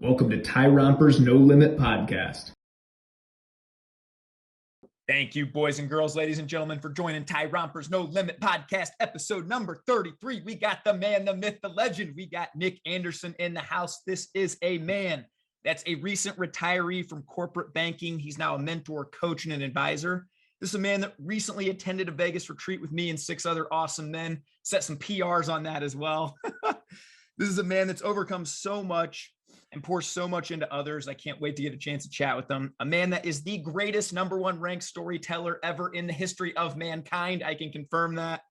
Welcome to Tyrompers No Limit Podcast. Thank you, boys and girls, ladies and gentlemen, for joining Tyrompers No Limit Podcast, episode number 33. We got the man, the myth, the legend. We got Nick Anderson in the house. This is a man that's a recent retiree from corporate banking. He's now a mentor, coach, and an advisor. This is a man that recently attended a Vegas retreat with me and 6 other awesome men. Set some PRs on that as well. This is a man that's overcome so much and pours so much into others. I can't wait to get a chance to chat with them. A man that is the greatest #1 ranked storyteller ever in the history of mankind. I can confirm that.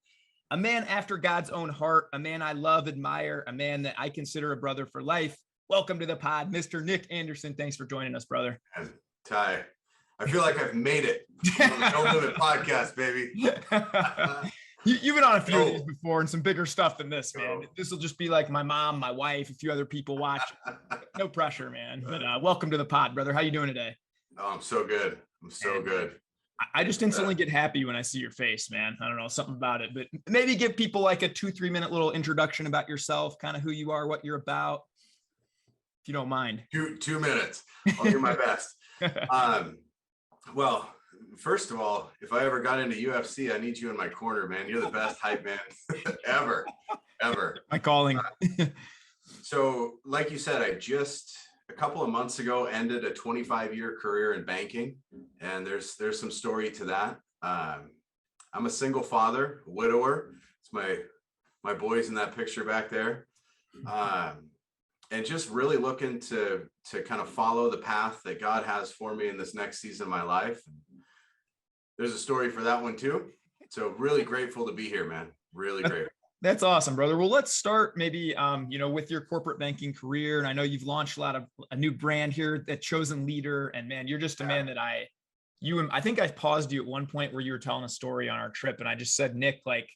A man after God's own heart, a man I love, admire, a man that I consider a brother for life. Welcome to the pod, Mr. Nick Anderson. Thanks for joining us, brother. Ty, I feel like I've made it. No Limit Podcast, baby. You've been on a few of these before and some bigger stuff than this, man. This will just be like my mom, my wife, a few other people watch. No pressure, man. But welcome to the pod, brother. How you doing today? Oh, I'm so good. I'm so good. I just instantly get happy when I see your face, man. I don't know, something about it. But maybe give people like a 2-3 minute little introduction about yourself, kind of who you are, what you're about, if you don't mind. 2 minutes. I'll do my best. Well, first of all, if I ever got into UFC, I need you in my corner, man. You're the best hype man ever. My calling. So like you said, I just a couple of months ago ended a 25-year career in banking, and there's some story to that. I'm a single father, a widower. It's my boys in that picture back there. And just really looking to kind of follow the path that God has for me in this next season of my life. There's a story for that one too. So really grateful to be here, man. Really great. That's awesome, brother. Well, let's start maybe, with your corporate banking career. And I know you've launched a new brand here, that Chosen Leader. And man, you're just a man that I think I paused you at one point where you were telling a story on our trip. And I just said, Nick, like,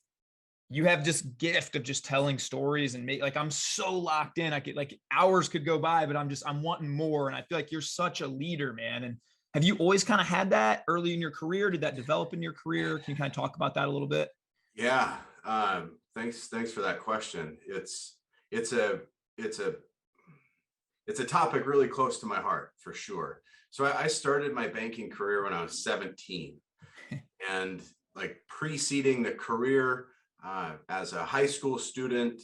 you have this gift of just telling stories and I'm so locked in. I could hours could go by, but I'm wanting more. And I feel like you're such a leader, man. And have you always kind of had that early in your career? Did that develop in your career? Can you kind of talk about that a little bit? Yeah. Thanks for that question. It's a topic really close to my heart for sure. So I started my banking career when I was 17, and like preceding the career, as a high school student,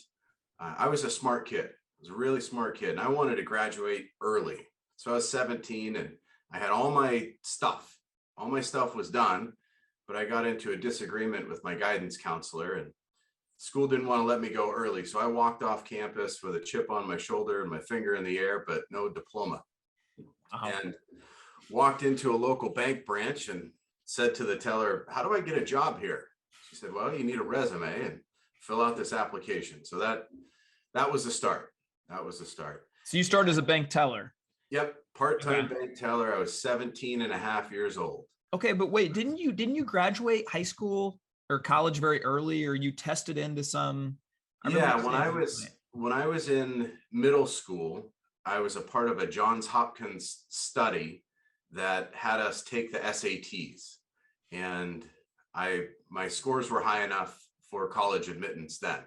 I was a smart kid. I was a really smart kid, and I wanted to graduate early. So I was 17, and I had all my stuff. All my stuff was done, but I got into a disagreement with my guidance counselor, and school didn't want to let me go early. So I walked off campus with a chip on my shoulder and my finger in the air, but no diploma. And walked into a local bank branch and said to the teller, "How do I get a job here?" She said, "Well, you need a resume and fill out this application." So that was the start. So you started as a bank teller. Yep. Part-time bank teller. I was 17 and a half years old. Okay. But wait, didn't you graduate high school or college very early, or you tested into some? Yeah. When I was in middle school, I was a part of a Johns Hopkins study that had us take the SATs, and my scores were high enough for college admittance then.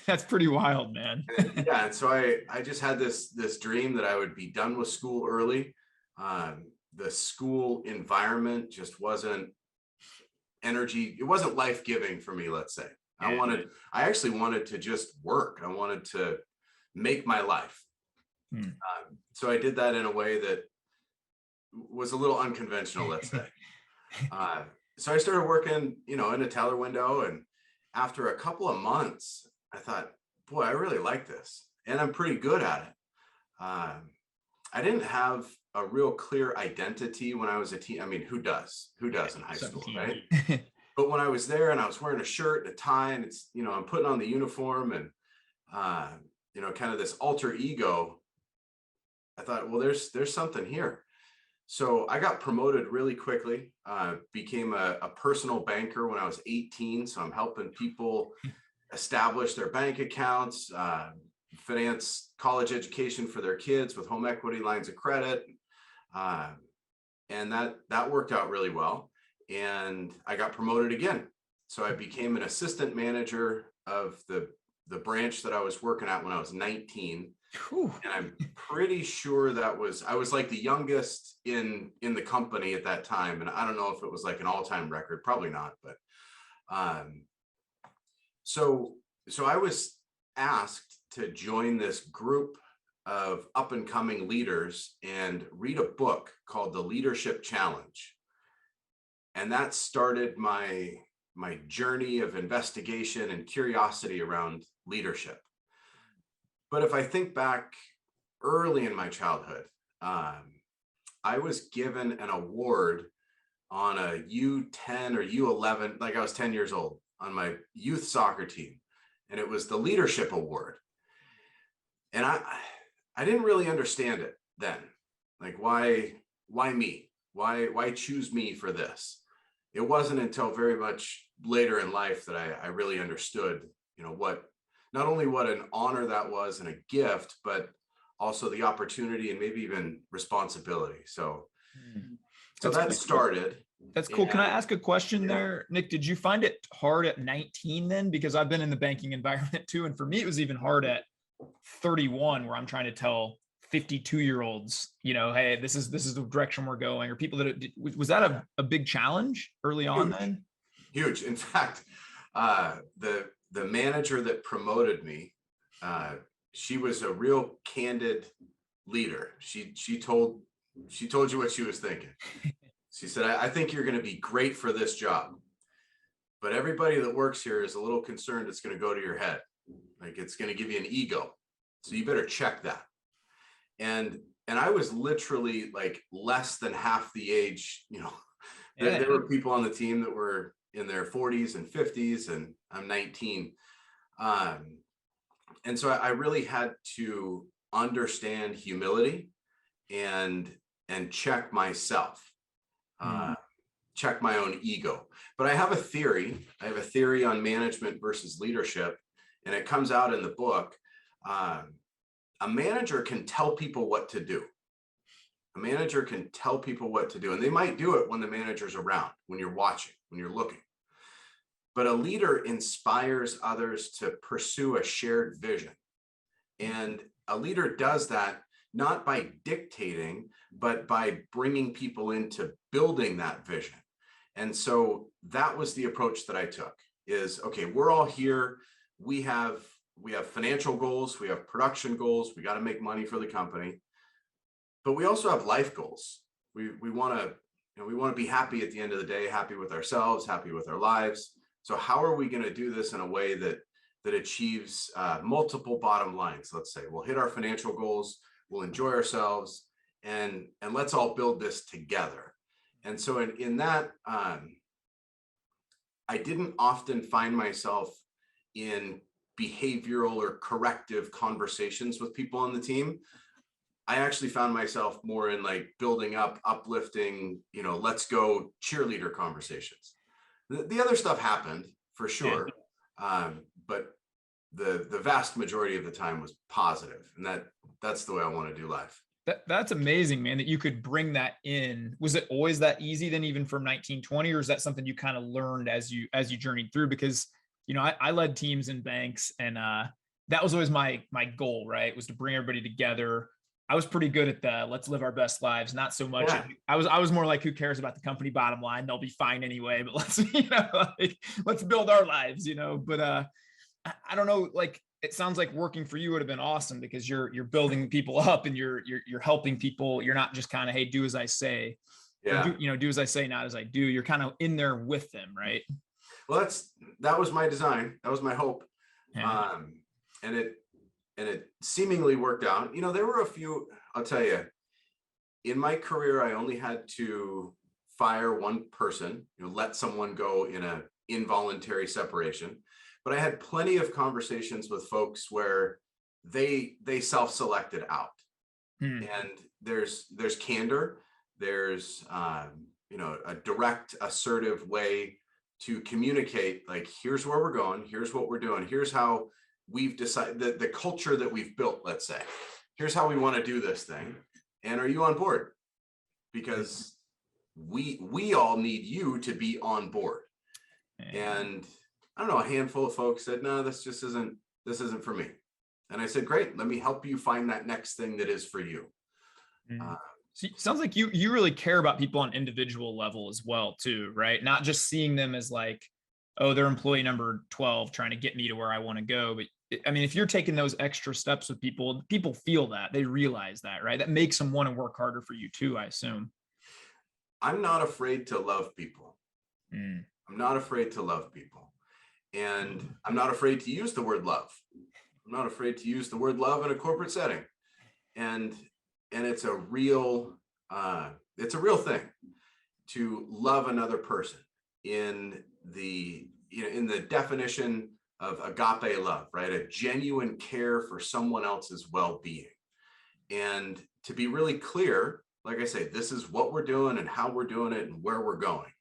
That's pretty wild, man. And so I just had this dream that I would be done with school early. The school environment just wasn't energy. It wasn't life-giving for me, let's say. I actually wanted to just work. I wanted to make my life. So I did that in a way that was a little unconventional, let's say. So I started working, in a teller window, and after a couple of months, I thought, boy, I really like this, and I'm pretty good at it. I didn't have a real clear identity when I was a teen. I mean, who does in high school, right? But when I was there and I was wearing a shirt and a tie, and it's, I'm putting on the uniform and, kind of this alter ego, I thought, well, there's something here. So I got promoted really quickly, became a personal banker when I was 18. So I'm helping people establish their bank accounts, finance college education for their kids with home equity lines of credit. And that worked out really well. And I got promoted again. So I became an assistant manager of the the branch that I was working at when I was 19. Whew. And I'm pretty sure I was like the youngest in the company at that time. And I don't know if it was like an all-time record, probably not, but so I was asked to join this group of up and coming leaders and read a book called The Leadership Challenge. And that started my journey of investigation and curiosity around leadership. But if I think back early in my childhood, I was given an award on a U10 or U11, like I was 10 years old, on my youth soccer team. And it was the Leadership Award. And I didn't really understand it then. Like, why me? Why choose me for this? It wasn't until very much later in life that I really understood, not only what an honor that was and a gift, but also the opportunity and maybe even responsibility. So that started. That's cool. Can I ask a question there, Nick? Did you find it hard at 19 then? Because I've been in the banking environment too. And for me, it was even hard at 31, where I'm trying to tell 52-year-olds, hey, this is the direction we're going, or people was that a big challenge early on then? Huge. In fact, the manager that promoted me, she was a real candid leader. She told you what she was thinking. She said, I think you're going to be great for this job, but everybody that works here is a little concerned it's going to go to your head. Like, it's going to give you an ego. So you better check that. And I was literally like less than half the age, there were people on the team that were in their 40s and 50s, and I'm 19. And so I really had to understand humility and check myself, check my own ego. But I have a theory. I have a theory on management versus leadership, and it comes out in the book. A manager can tell people what to do. A manager can tell people what to do, and they might do it when the manager's around, when you're watching, when you're looking. But a leader inspires others to pursue a shared vision. And a leader does that not by dictating, but by bringing people into building that vision. And so that was the approach that I took, is, okay, we're all here. We have financial goals. We have production goals. We got to make money for the company, but we also have life goals. We want to be happy at the end of the day, happy with ourselves, happy with our lives. So how are we going to do this in a way that achieves multiple bottom lines? Let's say we'll hit our financial goals, we'll enjoy ourselves, and let's all build this together. And so in that, I didn't often find myself in behavioral or corrective conversations with people on the team. I actually found myself more in like building up, uplifting, let's go cheerleader conversations. The other stuff happened for sure. But the vast majority of the time was positive, and that's the way I want to do life. That's amazing, man, that you could bring that in. Was it always that easy then, even from 1920, or is that something you kind of learned as you journeyed through? Because, I led teams in banks, and that was always my goal, right? Was to bring everybody together. I was pretty good at the let's live our best lives. Not so much. Yeah. I was more like, who cares about the company bottom line? They'll be fine anyway, but let's build our lives, but I don't know, like, it sounds like working for you would have been awesome, because you're building people up, and you're helping people. You're not just kind of, hey, do as I say. Yeah. Do as I say, not as I do. You're kind of in there with them, right? Well, that was my design. That was my hope. Yeah. And it seemingly worked out. There were a few, I'll tell you, in my career, I only had to fire one person, let someone go in an involuntary separation. But I had plenty of conversations with folks where they self-selected out. And there's candor. There's, a direct, assertive way to communicate, like, here's where we're going. Here's what we're doing. Here's how we've decided the culture that we've built, let's say. Here's how we want to do this thing. And are you on board? Because we all need you to be on board. And I don't know, a handful of folks said, no, this just isn't this isn't for me. And I said, great, let me help you find that next thing that is for you. So it sounds like you really care about people on individual level as well too, right? Not just seeing them as like, oh, they're employee number 12 trying to get me to where I want to go. But I mean, if you're taking those extra steps with people, people feel that, they realize that, right? That makes them want to work harder for you too, I assume. I'm not afraid to love people. I'm not afraid to love people. And I'm not afraid to use the word love. I'm not afraid to use the word love in a corporate setting. And it's a real thing to love another person in the definition of agape love, right? A genuine care for someone else's well-being. And to be really clear, like I say, this is what we're doing and how we're doing it and where we're going.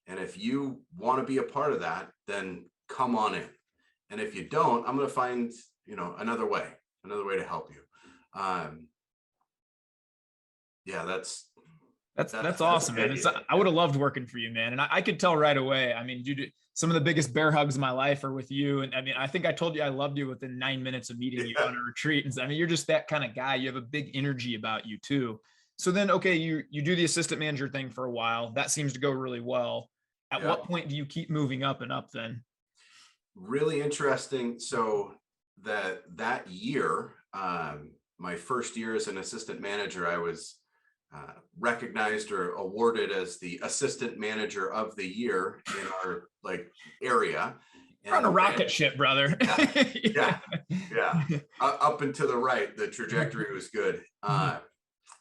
And if you want to be a part of that, then come on in. And if you don't, I'm going to find, another way to help you. Yeah, that's awesome, man. I would have loved working for you, man. And I could tell right away. I mean, some of the biggest bear hugs of my life are with you. And I mean, I think I told you I loved you within 9 minutes of meeting you on a retreat. And I mean, you're just that kind of guy. You have a big energy about you too. So then, okay, you do the assistant manager thing for a while. That seems to go really well. At what point do you keep moving up and up then? Really interesting. So that year, my first year as an assistant manager, I was recognized or awarded as the assistant manager of the year in our area. You're on a rocket ship, brother. Yeah. Up and to the right, the trajectory was good.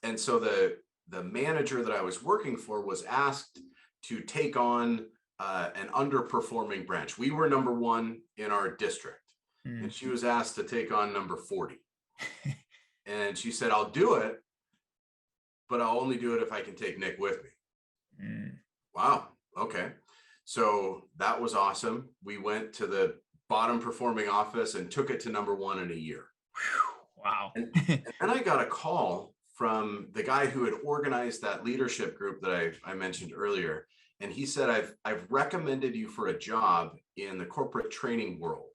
And so the manager that I was working for was asked to take on an underperforming branch. We were number 1 in our district, and she was asked to take on number 40. And she said, I'll do it, but I'll only do it if I can take Nick with me. Wow. Okay. So that was awesome. We went to the bottom performing office and took it to number 1 in a year. Wow. And then I got a call from the guy who had organized that leadership group that I mentioned earlier. And he said, I've recommended you for a job in the corporate training world.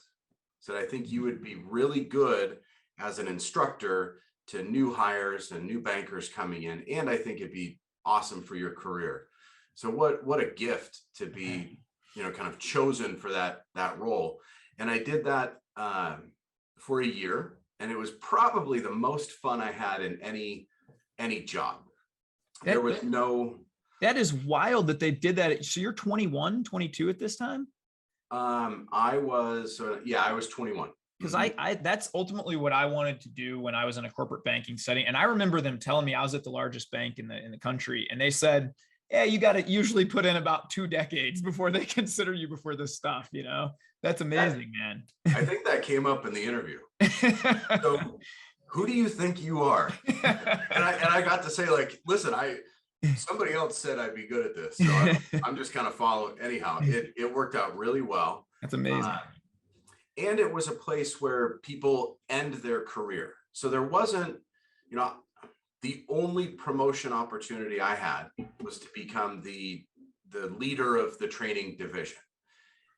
Said, I think you would be really good as an instructor to new hires and new bankers coming in. And I think it'd be awesome for your career. So what a gift to be, kind of chosen for that role. And I did that for a year. And it was probably the most fun I had in any job. There was no... That is wild that they did that. So you're 21, 22 at this time? I was 21. Because I that's ultimately what I wanted to do when I was in a corporate banking setting. And I remember them telling me, I was at the largest bank in the country, and they said, yeah, you got to usually put in about 2 decades before they consider you before this stuff, That's amazing, man. I think that came up in the interview. So who do you think you are? And I got to say, listen, somebody else said I'd be good at this. So I'm just kind of following. Anyhow, it worked out really well. That's amazing. And it was a place where people end their career. So there wasn't, the only promotion opportunity I had was to become the leader of the training division.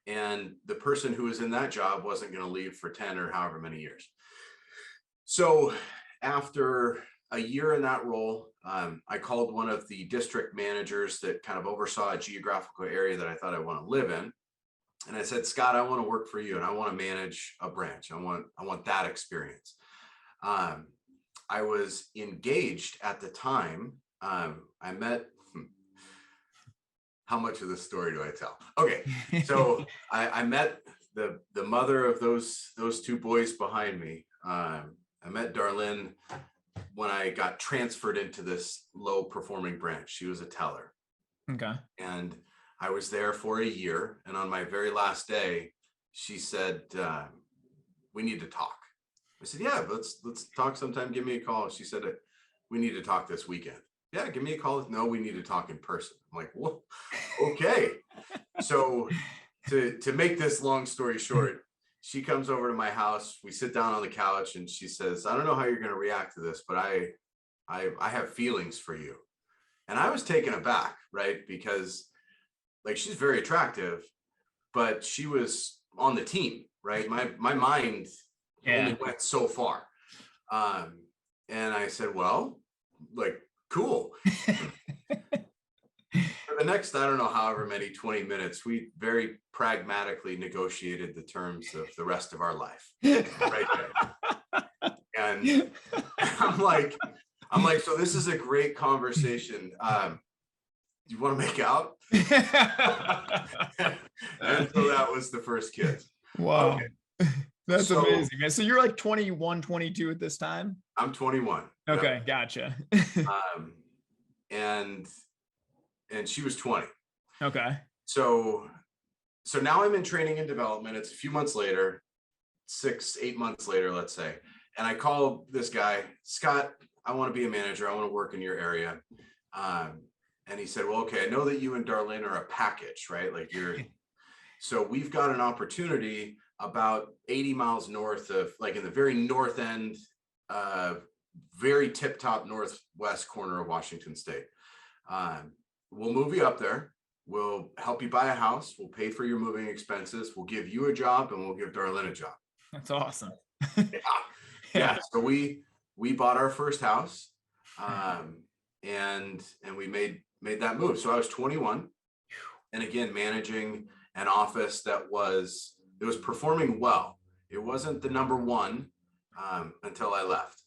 And the person who was in that job wasn't going to leave for 10 or however many years. So after a year in that role, I called one of the district managers that kind of oversaw a geographical area that I thought I want to live in. And I said, Scott, I want to work for you and I want to manage a branch. I want that experience. I was engaged at the time. I met, how much of this story do I tell? Okay. So I met the mother of those 2 boys behind me. I met Darlene when I got transferred into this low performing branch. She was a teller. Okay. And I was there for a year. And on my very last day, she said, we need to talk. I said, yeah, let's talk sometime. Give me a call. She said, we need to talk this weekend. Yeah, give me a call. No, we need to talk in person. I'm like, whoa, okay. So to make this long story short, she comes over to my house. We sit down on the couch and she says, I don't know how you're going to react to this, but I have feelings for you. And I was taken aback, right? Because she's very attractive, but she was on the team, right? My mind only went so far. And I said, well, like, cool. For the next, I don't know, however many 20 minutes, we very pragmatically negotiated the terms of the rest of our life right there. And I'm like, so this is a great conversation. Do you want to make out? And so that was the first kiss. Wow. Okay. That's amazing. So you're like 21, 22 at this time? I'm 21. Okay, yep. Gotcha. And she was 20. Okay. So now I'm in training and development. It's a few months later, 6-8 months later, let's say. And I call this guy, Scott, I want to be a manager. I want to work in your area. And he said, well, okay, I know that you and Darlene are a package, right? Like so we've got an opportunity about 80 miles north of, like in the very north end, very tip top northwest corner of Washington State. We'll move you up there. We'll help you buy a house. We'll pay for your moving expenses. We'll give you a job and we'll give Darlene a job. That's awesome. Yeah. So we bought our first house, and we made that move. So I was 21, and again, managing an office that was performing well. It wasn't the number one until I left.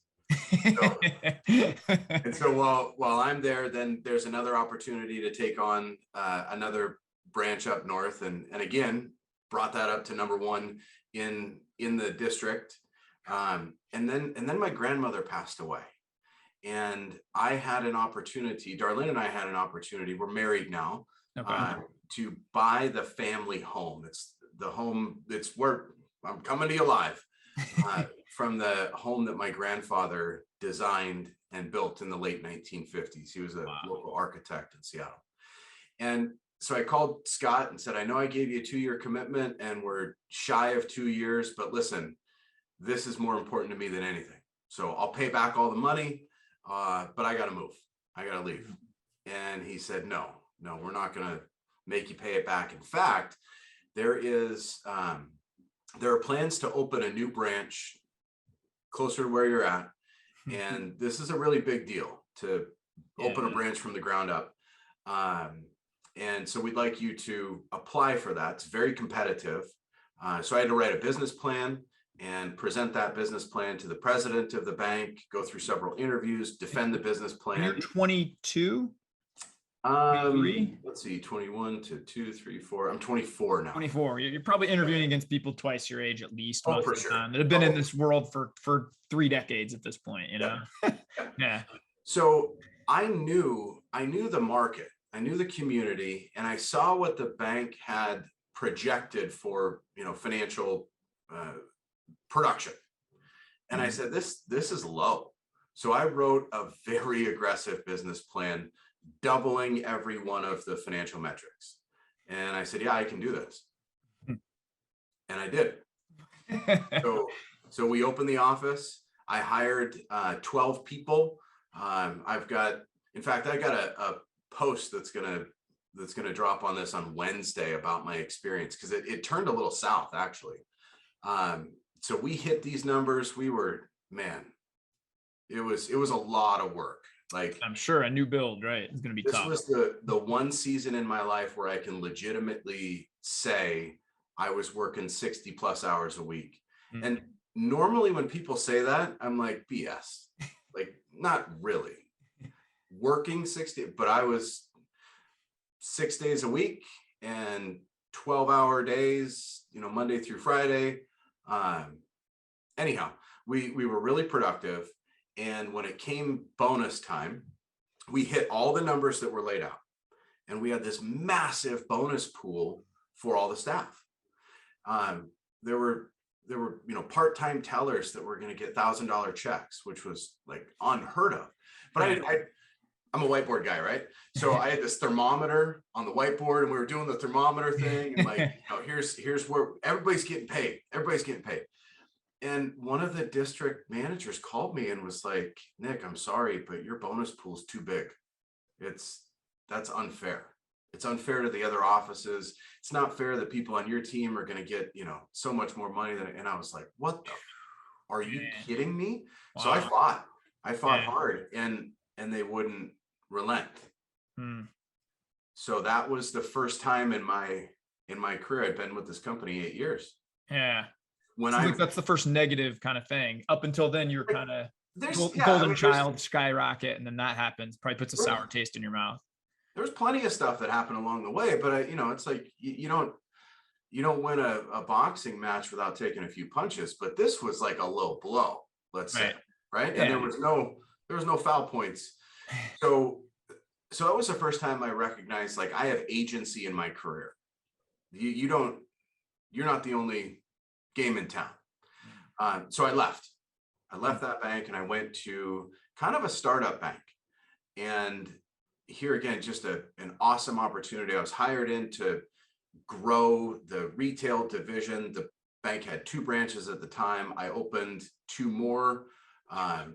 So while I'm there, then there's another opportunity to take on another branch up north, and again brought that up to number one in the district. And then my grandmother passed away, and I had an opportunity. Darlene and I had an opportunity. We're married now. Okay. To buy the family home. It's the home. It's where I'm coming to you live. From the home that my grandfather designed and built in the late 1950s. He was a local architect in Seattle. And so I called Scott and said, I know I gave you a 2-year commitment and we're shy of 2 years, but listen, this is more important to me than anything. So I'll pay back all the money, but I got to move. I got to leave. And he said, no, we're not going to make you pay it back. In fact, there are plans to open a new branch closer to where you're at. And this is a really big deal to open a branch from the ground up. And so we'd like you to apply for that. It's very competitive. So I had to write a business plan and present that business plan to the president of the bank, go through several interviews, defend the business plan. You're 22? Let's see, 21 to 2, 3, 4. I'm 24 now. 24. You're probably interviewing against people twice your age at least. Oh, for sure. That have been in this world for 3 decades at this point, you know? Yeah. So I knew the market, I knew the community, and I saw what the bank had projected for, financial production. And I said, this is low. So I wrote a very aggressive business plan, doubling every one of the financial metrics. And I said, yeah, I can do this. And I did. So we opened the office. I hired 12 people. I got a post that's gonna drop on this on Wednesday about my experience, because it turned a little south actually. So we hit these numbers. We were, it was a lot of work. Like, I'm sure a new build, right? It's going to be tough. This was the one season in my life where I can legitimately say I was working 60 plus hours a week. Mm-hmm. And normally when people say that, I'm like, BS, like, not really working 60, but I was 6 days a week and 12-hour days, Monday through Friday. Anyhow, we were really productive. And when it came bonus time, we hit all the numbers that were laid out. And we had this massive bonus pool for all the staff. There were part-time tellers that were going to get $1,000 checks, which was like unheard of. But I'm a whiteboard guy, right? So I had this thermometer on the whiteboard, and we were doing the thermometer thing. And like, here's where everybody's getting paid. Everybody's getting paid. And one of the district managers called me and was like, Nick, I'm sorry, but your bonus pool is too big. That's unfair. It's unfair to the other offices. It's not fair that people on your team are going to get, so much more money than, and I was like, what the? Are you Man. kidding me? Wow. So I fought Yeah. hard, and they wouldn't relent. Hmm. So that was the first time in my career. I'd been with this company 8 years. Yeah. When Seems I like that's the first negative kind of thing. Up until then, you're kind of there's golden child, skyrocket, and then that happens. Probably puts a sour taste in your mouth. there's plenty of stuff that happened along the way, but it's like you don't win a boxing match without taking a few punches. But this was like a low blow, let's say, right? Yeah. And there was no foul points. So that was the first time I recognized, like, I have agency in my career. You're not the only game in town. So I left that bank and I went to kind of a startup bank. And here again, just an awesome opportunity. I was hired in to grow the retail division. The bank had 2 branches at the time. I opened 2 more.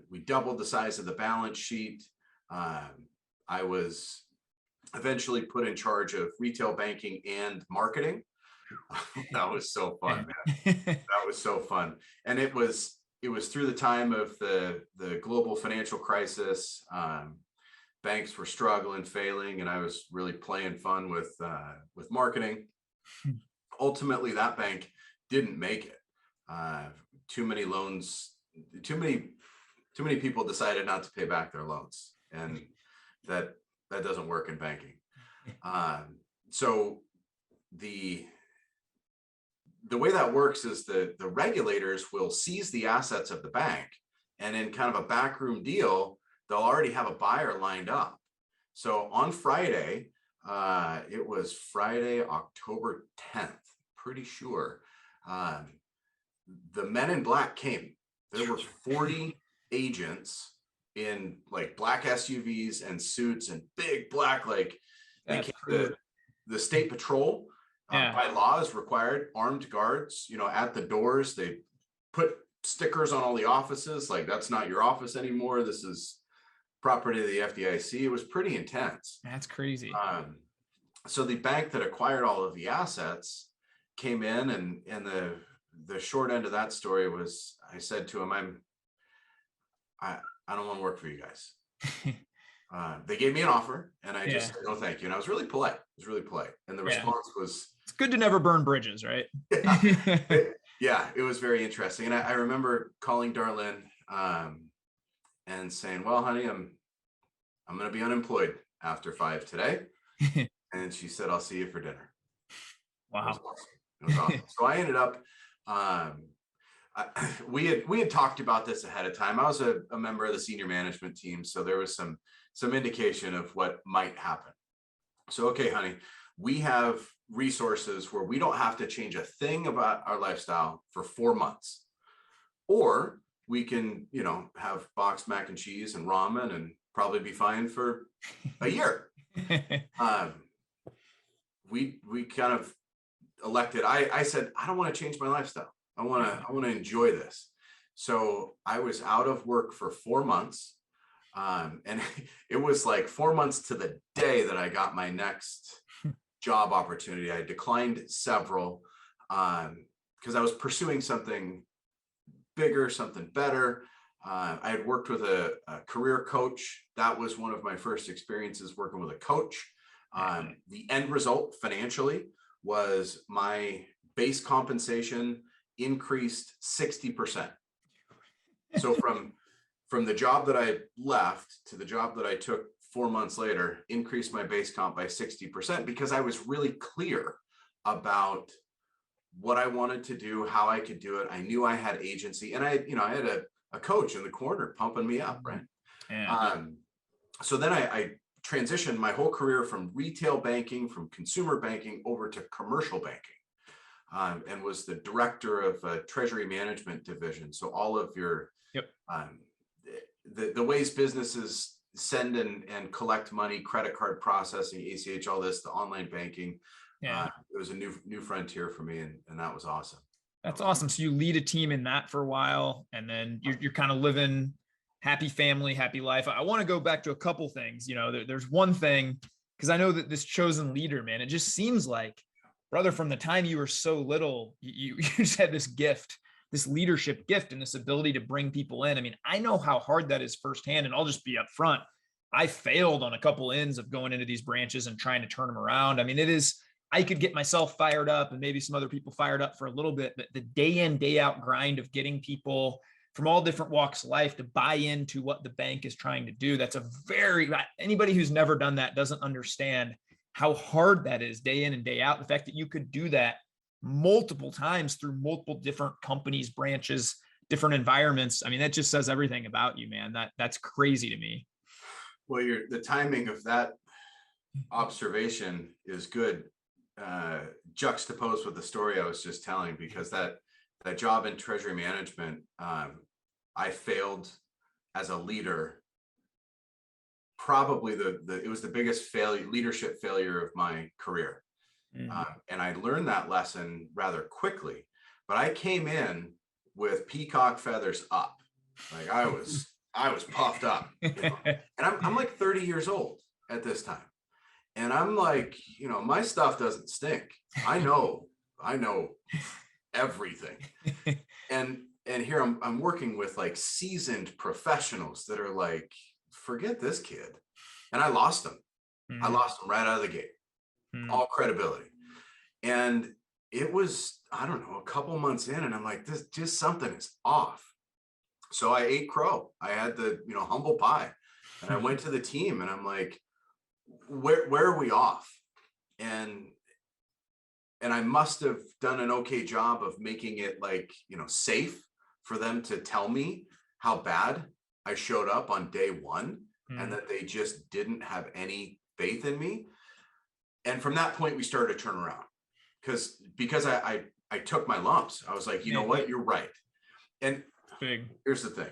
We doubled the size of the balance sheet. I was eventually put in charge of retail banking and marketing. That was so fun, man. That was so fun. And it was through the time of the global financial crisis. Banks were struggling, failing, and I was really playing fun with marketing. Ultimately, that bank didn't make it. Too many loans, too many people decided not to pay back their loans, and that doesn't work in banking. So the way that works is the regulators will seize the assets of the bank, and in kind of a backroom deal, they'll already have a buyer lined up. So on Friday, it was Friday, October 10th, pretty sure, the men in black came. There were 40 agents in like black SUVs and suits and big black, like they came, the state patrol by law is required armed guards, at the doors. They put stickers on all the offices, like, that's not your office anymore. This is property of the FDIC. It was pretty intense. That's crazy. So the bank that acquired all of the assets came in, and the short end of that story was, I said to him, I don't want to work for you guys. They gave me an offer, and I just said, no, thank you. And I was really polite. And the response was, it's good to never burn bridges, right? Yeah, it was very interesting. And I remember calling Darlene and saying, well, honey, I'm going to be unemployed after 5 today. And she said, I'll see you for dinner. Wow. It was awesome. So I ended up, we had talked about this ahead of time. I was a member of the senior management team, so there was some indication of what might happen. So, okay, honey, we have resources where we don't have to change a thing about our lifestyle for 4 months, or we can, have boxed mac and cheese and ramen and probably be fine for a year. We kind of elected. I said, I don't want to change my lifestyle. I want to enjoy this. So I was out of work for 4 months. And it was like 4 months to the day that I got my next job opportunity. I declined several because I was pursuing something bigger, something better. I had worked with a career coach. That was one of my first experiences working with a coach. The end result financially was my base compensation increased 60%. So from the job that I left to the job that I took 4 months later, increased my base comp by 60% because I was really clear about what I wanted to do, how I could do it. I knew I had agency, and I had a coach in the corner pumping me up, right? Yeah. So then I transitioned my whole career from retail banking, from consumer banking over to commercial banking, and was the director of a treasury management division. So all of your the ways businesses send and collect money, credit card processing, ACH, all this, the online banking. It was a new frontier for me, and that was awesome. That's awesome. So you lead a team in that for a while, and then you're kind of living happy family, happy life. I want to go back to a couple things. There's one thing, because I know that this chosen leader, man, it just seems like, brother, from the time you were so little, you just had this gift this leadership gift and this ability to bring people in. I mean, I know how hard that is firsthand, and I'll just be upfront. I failed on a couple ends of going into these branches and trying to turn them around. I mean, I could get myself fired up and maybe some other people fired up for a little bit, but the day in, day out grind of getting people from all different walks of life to buy into what the bank is trying to do. Anybody who's never done that doesn't understand how hard that is day in and day out. The fact that you could do that multiple times through multiple different companies, branches, different environments. I mean, that just says everything about you, man. That's crazy to me. Well, the timing of that observation is good, juxtaposed with the story I was just telling, because that job in treasury management, I failed as a leader. Probably it was the biggest leadership failure of my career. And I learned that lesson rather quickly, but I came in with peacock feathers up. Like I was puffed up, and I'm like 30 years old at this time. And I'm like, my stuff doesn't stink. I know everything. And here I'm working with like seasoned professionals that are like, forget this kid. And I lost them. I lost them right out of the gate, all credibility. And it was, I don't know, a couple months in, and I'm like, this just something is off. So I ate crow. I had the, humble pie, and I went to the team and I'm like, where are we off? And I must have done an okay job of making it like, safe for them to tell me how bad I showed up on day one, and that they just didn't have any faith in me. And from that point, we started to turn around because I took my lumps. I was like, you know what, you're right. And here's the thing.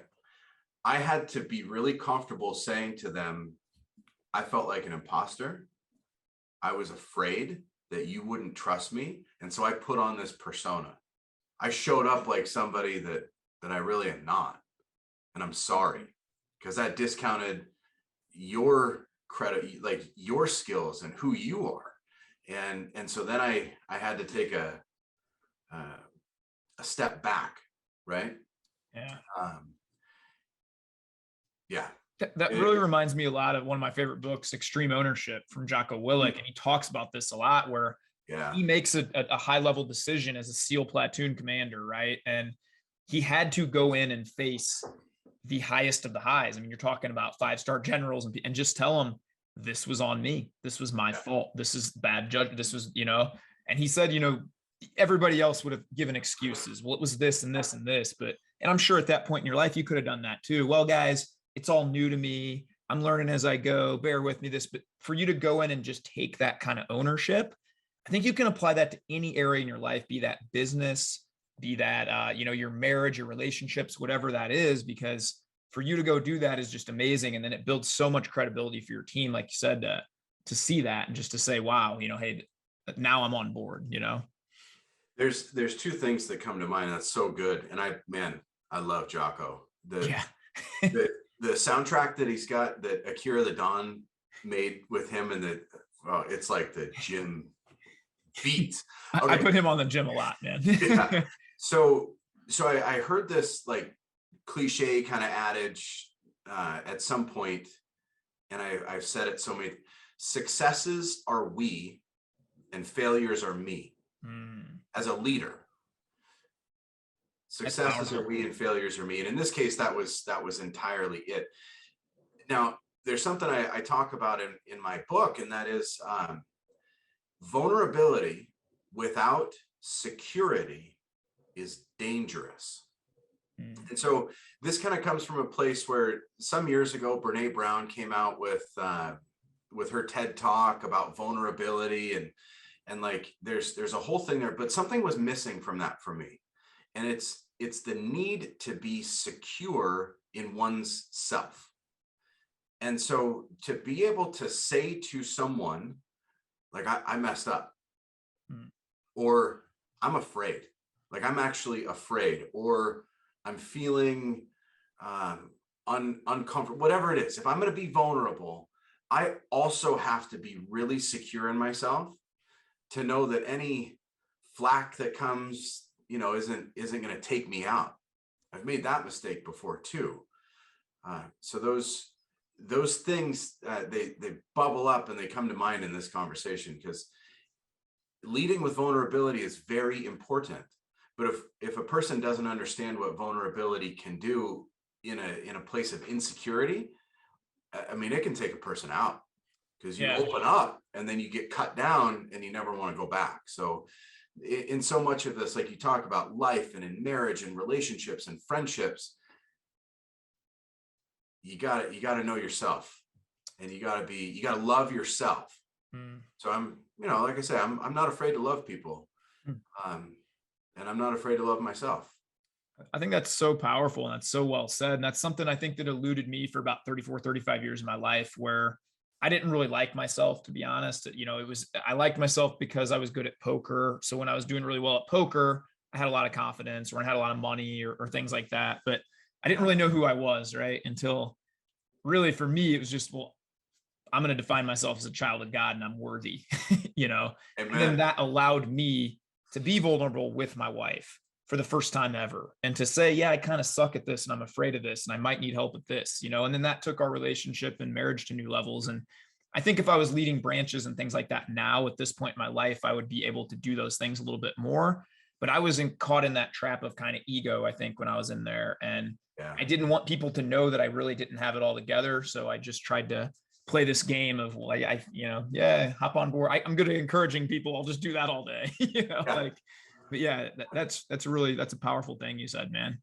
I had to be really comfortable saying to them, I felt like an imposter. I was afraid that you wouldn't trust me. And so I put on this persona. I showed up like somebody that I really am not. And I'm sorry, because that discounted your credit, like your skills and who you are. And so then I had to take a step back. Right. Yeah. Yeah. That really reminds me a lot of one of my favorite books, Extreme Ownership, from Jocko Willink. And he talks about this a lot, where he makes a high level decision as a SEAL platoon commander. Right. And he had to go in and face the highest of the highs. I mean, you're talking about 5-star generals and just tell them, this was on me. This was my fault. This is bad judgment. This was, and he said, everybody else would have given excuses. Well, it was this and this and this, and I'm sure at that point in your life, you could have done that too. Well, guys, it's all new to me. I'm learning as I go, bear with me but for you to go in and just take that kind of ownership, I think you can apply that to any area in your life, be that business, be that, your marriage, your relationships, whatever that is, because for you to go do that is just amazing. And then it builds so much credibility for your team, like you said, to see that and just to say, wow, hey, now I'm on board, There's two things that come to mind. That's so good. And I love Jocko. The soundtrack that he's got, that Akira the Don made with him, and it's like the gym beat. Okay. I put him on the gym a lot, man. Yeah. So I heard this like cliche kind of adage at some point, and I've said it so many. Successes are we, and failures are me. As a leader, successes are we and failures are me. And in this case, that was entirely it. Now, there's something I talk about in my book, and that is vulnerability without security is dangerous. And so this kind of comes from a place where some years ago, Brene Brown came out with her TED Talk about vulnerability, and like there's a whole thing there, but something was missing from that for me. And it's the need to be secure in one's self. And so to be able to say to someone, like, I messed up, or I'm afraid, like I'm actually afraid, or I'm feeling uncomfortable, whatever it is. If I'm going to be vulnerable, I also have to be really secure in myself to know that any flack that comes isn't going to take me out. I've made that mistake before too. So those things, they bubble up and they come to mind in this conversation, because leading with vulnerability is very important. But if a person doesn't understand what vulnerability can do in a place of insecurity, I mean, it can take a person out, because you open up and then you get cut down and you never want to go back. So in so much of this, like you talk about life and in marriage and relationships and friendships, you got to know yourself, and you got to love yourself. So I'm, like I say, I'm not afraid to love people. And I'm not afraid to love myself. I think that's so powerful, and that's so well said. And that's something I think that eluded me for about 34, 35 years of my life, where I didn't really like myself, to be honest. I liked myself because I was good at poker. So when I was doing really well at poker, I had a lot of confidence, or I had a lot of money or things like that. But I didn't really know who I was, right? Until really for me, it was just, well, I'm going to define myself as a child of God and I'm worthy, Amen. And then that allowed me to be vulnerable with my wife for the first time ever, and to say, yeah, I kind of suck at this and I'm afraid of this and I might need help with this, and then that took our relationship and marriage to new levels. And I think if I was leading branches and things like that now at this point in my life, I would be able to do those things a little bit more. But I was caught in that trap of kind of ego, I think, when I was in there. And I didn't want people to know that I really didn't have it all together. So I just tried to play this game of, well, hop on board. I'm good at encouraging people. I'll just do that all day, but yeah, that's a powerful thing you said, man.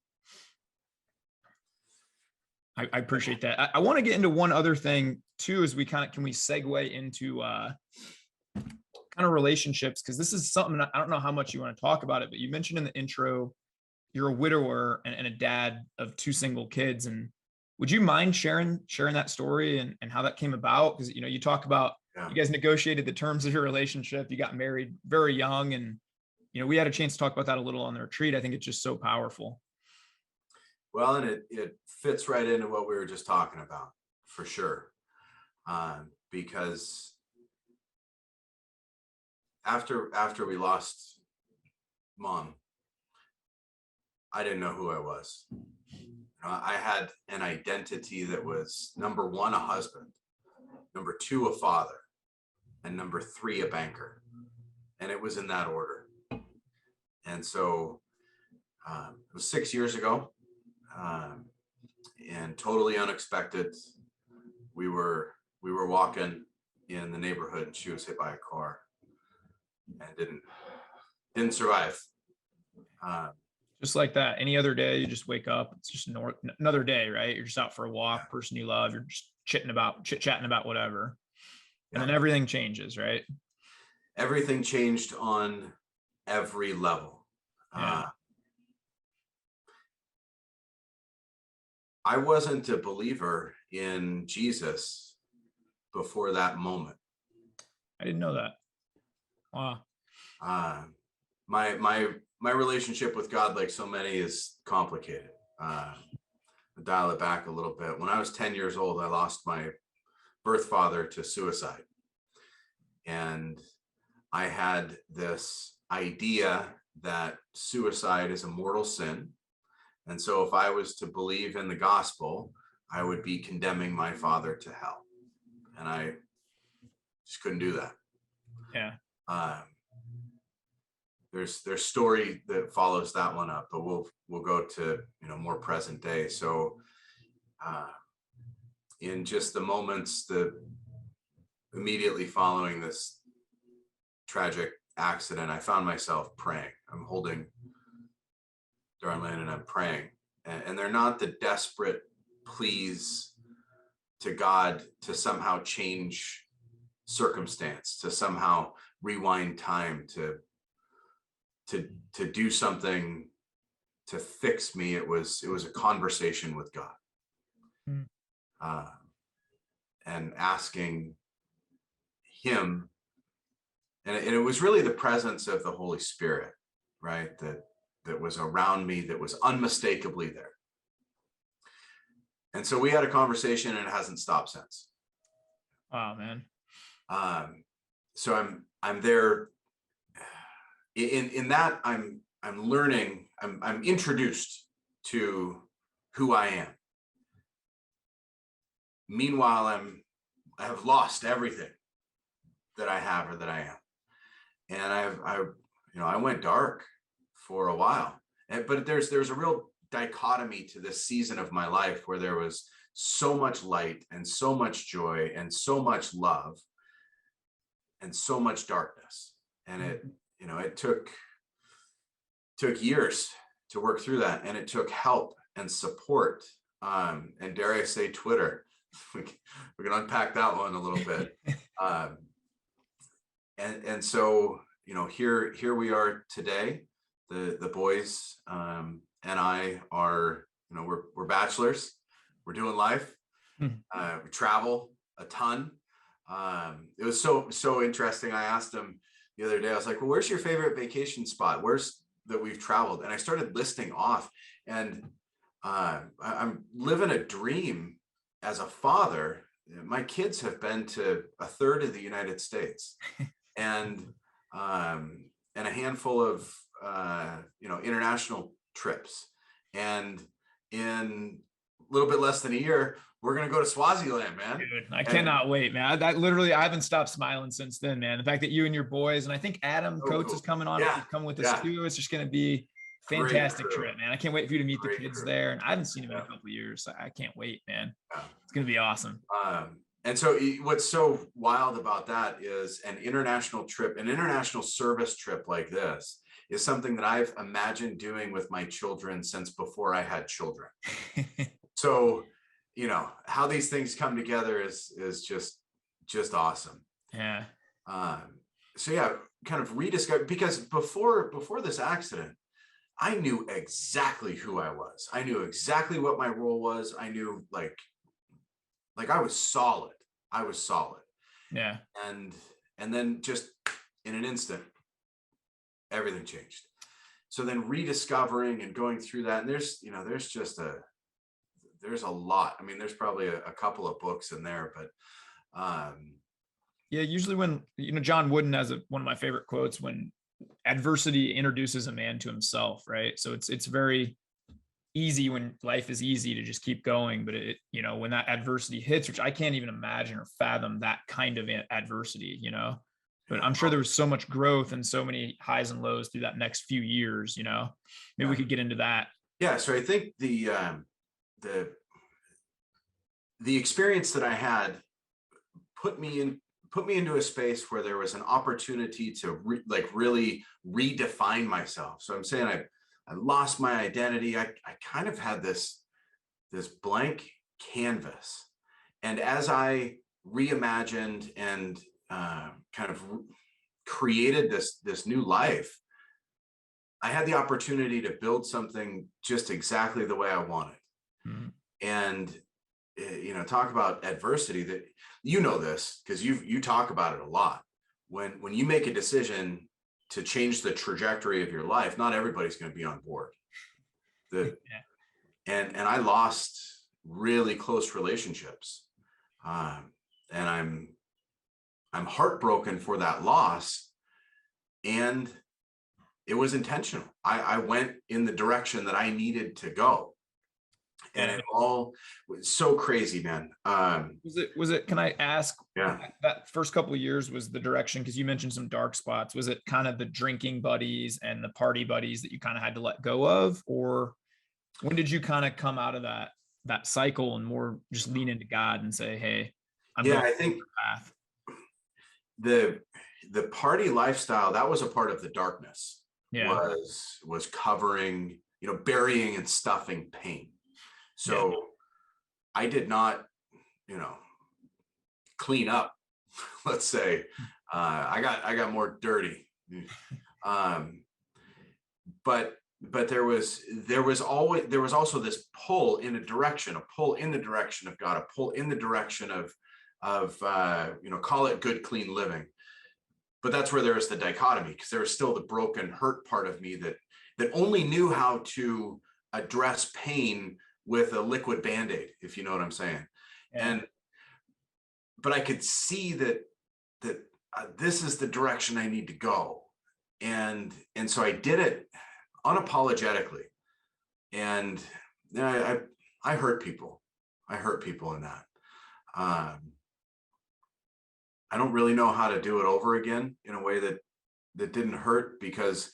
I appreciate that. I want to get into one other thing too, as can we segue into kind of relationships? Cause this is something, I don't know how much you want to talk about it, but you mentioned in the intro, you're a widower and a dad of 2 single kids. And would you mind sharing that story and how that came about? Because, you talk about, you guys negotiated the terms of your relationship. You got married very young. And, we had a chance to talk about that a little on the retreat. I think it's just so powerful. Well, and it fits right into what we were just talking about, for sure. Because after we lost Mom, I didn't know who I was. I had an identity that was, number 1, a husband, number 2, a father, and number 3, a banker. And it was in that order. And so it was 6 years ago, and totally unexpected. We were walking in the neighborhood, and she was hit by a car and didn't survive. Just like that. Any other day, you just wake up, it's just another day, right? You're just out for a walk, person you love, you're just chit-chatting about whatever. And then everything changes, right? Everything changed on every level. I wasn't a believer in Jesus before that moment. I didn't know that. Wow. My relationship with God, like so many, is complicated. I'll dial it back a little bit. When I was 10 years old, I lost my birth father to suicide. And I had this idea that suicide is a mortal sin. And so if I was to believe in the gospel, I would be condemning my father to hell. And I just couldn't do that. Yeah. There's story that follows that one up, but we'll go to more present day. So in just the moments immediately following this tragic accident, I found myself praying. I'm holding Darlene and I'm praying, and they're not the desperate pleas to God to somehow change circumstance, to somehow rewind time, to do something to fix me. It was a conversation with God, and asking him, and it was really the presence of the Holy Spirit, right, that was around me, that was unmistakably there. And so we had a conversation, and it hasn't stopped since. Wow, man. So I'm there in that I'm I'm learning, I'm introduced to who I am. Meanwhile, I have lost everything that I have or that I am. And I went dark for a while. But there's a real dichotomy to this season of my life where there was so much light and so much joy and so much love and so much darkness. And it took years to work through that. And it took help and support. And dare I say, Twitter. We can unpack that one a little bit. And so, here we are today. The boys and I are, we're bachelors. We're doing life. We travel a ton. It was so interesting. I asked him the other day, I was like, well, where's your favorite vacation spot? Where's that we've traveled? And I started listing off, and I'm living a dream as a father. My kids have been to a third of the United States and a handful of, international trips. And in a little bit less than a year, we're going to go to Swaziland, man. Dude, I cannot wait, man. That literally, I haven't stopped smiling since then, man. The fact that you and your boys, and I think Adam Coates is coming on. If you come with us too, it's just going to be a fantastic trip, man. I can't wait for you to meet the kids there. And I haven't seen him in a couple of years. So I can't wait, man. It's going to be awesome. And so what's so wild about that is an international trip, an international service trip like this is something that I've imagined doing with my children since before I had children. So, how these things come together is just awesome. Yeah. So yeah, kind of rediscover, because before this accident, I knew exactly who I was. I knew exactly what my role was. I knew like I was solid. Yeah. And then just in an instant, everything changed. So then rediscovering and going through that, and there's a lot. I mean, there's probably a couple of books in there, but yeah, usually when, John Wooden has one of my favorite quotes, when adversity introduces a man to himself, right? So it's very easy when life is easy to just keep going, but when that adversity hits, which I can't even imagine or fathom that kind of adversity, but I'm sure there was so much growth and so many highs and lows through that next few years, maybe we could get into that. Yeah. So I think the experience that I had put me into a space where there was an opportunity to really redefine myself. So I'm saying I lost my identity. I kind of had this blank canvas. And as I reimagined and kind of created this new life, I had the opportunity to build something just exactly the way I wanted. Mm-hmm. And talk about adversity, that this because you talk about it a lot. When you make a decision to change the trajectory of your life, not everybody's going to be on board. And I lost really close relationships, and I'm heartbroken for that loss, and it was intentional. I went in the direction that I needed to go. And it all was so crazy, man. Was it, can I ask, yeah, that first couple of years was the direction, because you mentioned some dark spots. Was it kind of the drinking buddies and the party buddies that you kind of had to let go of? Or when did you kind of come out of that cycle and more just lean into God and say, hey, I think path? The party lifestyle, that was a part of the darkness. Yeah. Was covering, burying and stuffing pain. So I did not, clean up, let's say. I got more dirty. But there was also this pull in a direction, a pull in the direction of God, a pull in the direction of call it good, clean living. But that's where there was the dichotomy, because there was still the broken, hurt part of me that only knew how to address pain with a liquid Band-Aid, if you know what I'm saying. Yeah. But I could see that this is the direction I need to go. And so I did it unapologetically. And I hurt people. I hurt people in that. I don't really know how to do it over again in a way that didn't hurt, because